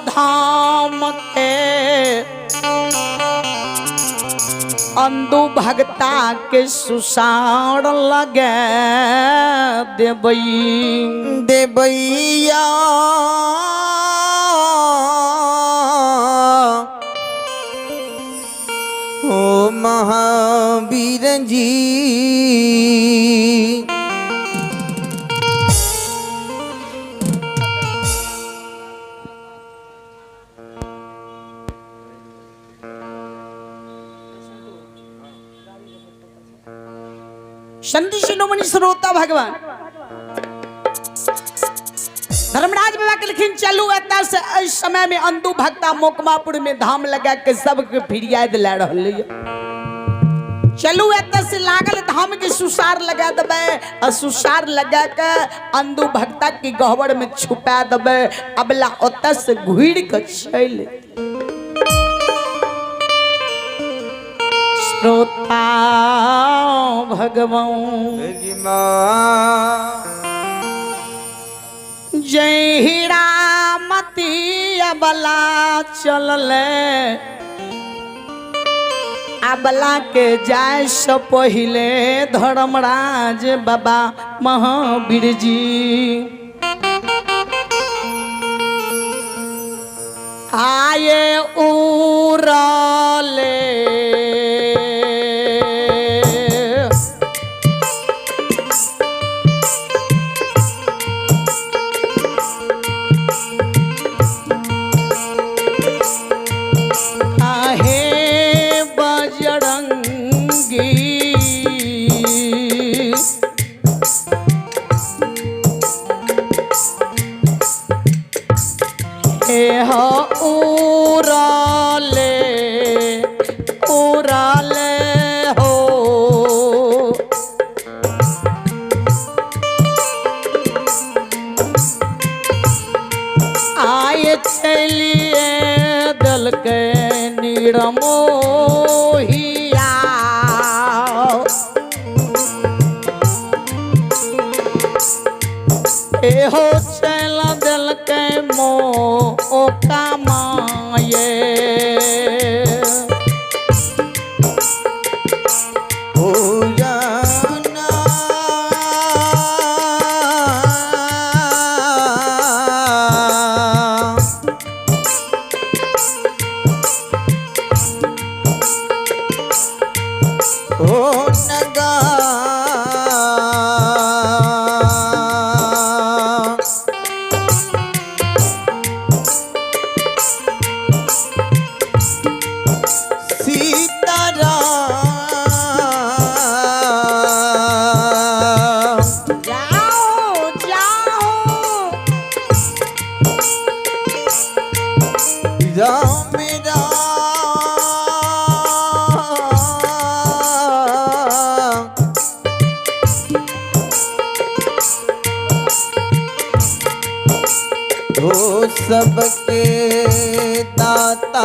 धाम के अंधु भगता के सुसाड़ लगे देवैया ओ महावीर जी संत शिरोमणि श्रोता भगवान धर्मराज बाबा के लिखिन चलू एता से इस समय में अंधु भक्ता मोकमापुर में धाम लगा के सबके फिरियाद ला रहल है। चलू एता से लागल धाम के सुसार लगा दबे और सुसार लगा के अंधु भक्ता की गहवर में छुपा दबे अबला ओता से घुड़ के चल श्रोता भगवान जय हीरामती अबला चलले अबला के जाय से पहिले धर्मराज बाबा महावीर जी आए उरले मोहिया एहो चल दिल के मोह कमाए सबके दाता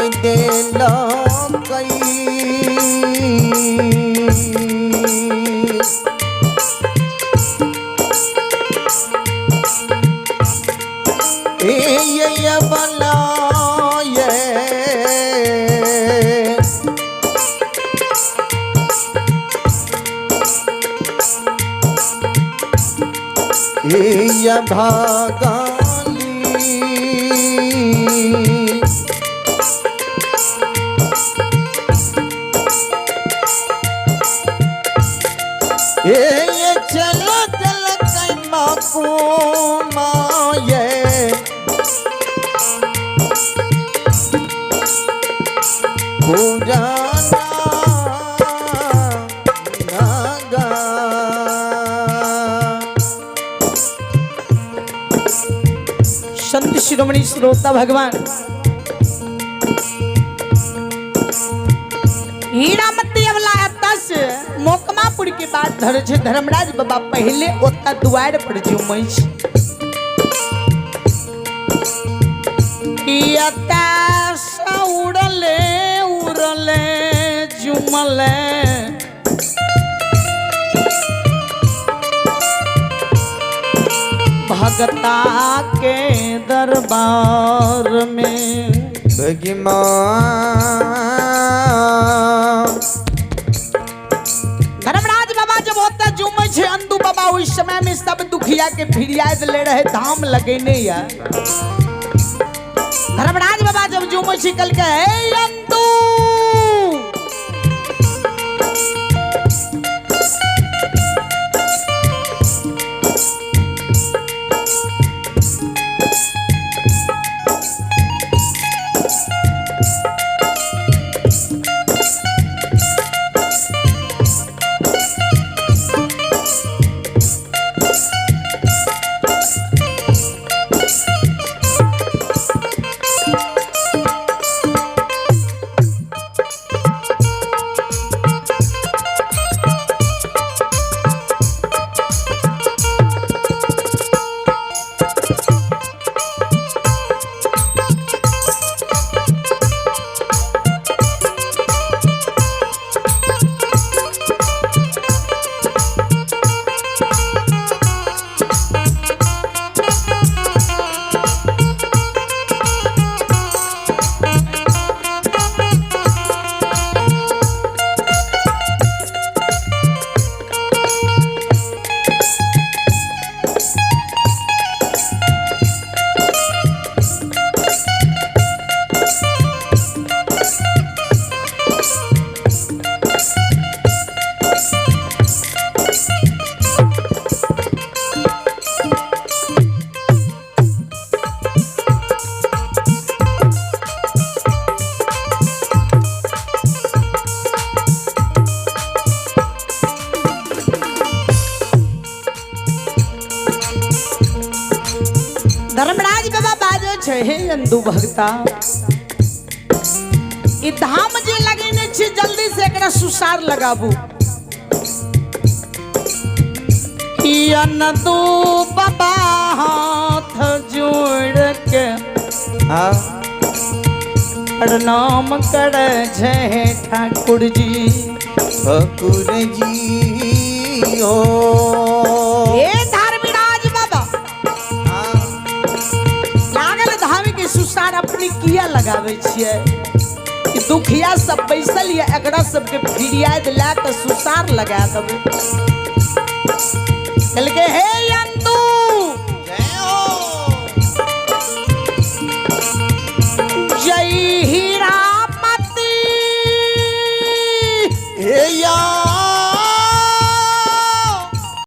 कई देला कई ये बला ये भागाली ये चला चल कई माकू माये पुराना नागा संत शिरोमणि श्रोता भगवान हीरामती अवला अतस मोकमापुर के बाद धर छे धर्मराज बाबा पहले ओता दुआर पर जुमै छी यता उड़ले उड़ले जुमले भगता के दरबार में धर्मराज बाबा जब होता जुमे छे अंदू बाबा उस समय में सब दुखिया के फिरियाद ले रहे धाम लगेने या धर्मराज बाबा जब जुमे छे कल के हे अंदू धर्मराज बाबा बाजो छे हे अंदू भगता ई धाम जे लगेने छी जल्दी से एकरा सुसार लगाबू ई अंदू बाबा हाथ जोड़ के प्रणाम करे छे ठाकुर जी ओ हे धर्मराज बाबा लागल धाम के सुसार अपनी किया लगावे छिए कि दुखिया सब बैसल ये एकरा सबके फिरियाद ला के सुसार लगा देबे कल के हे अंदू जय हो जय हीरामती हे या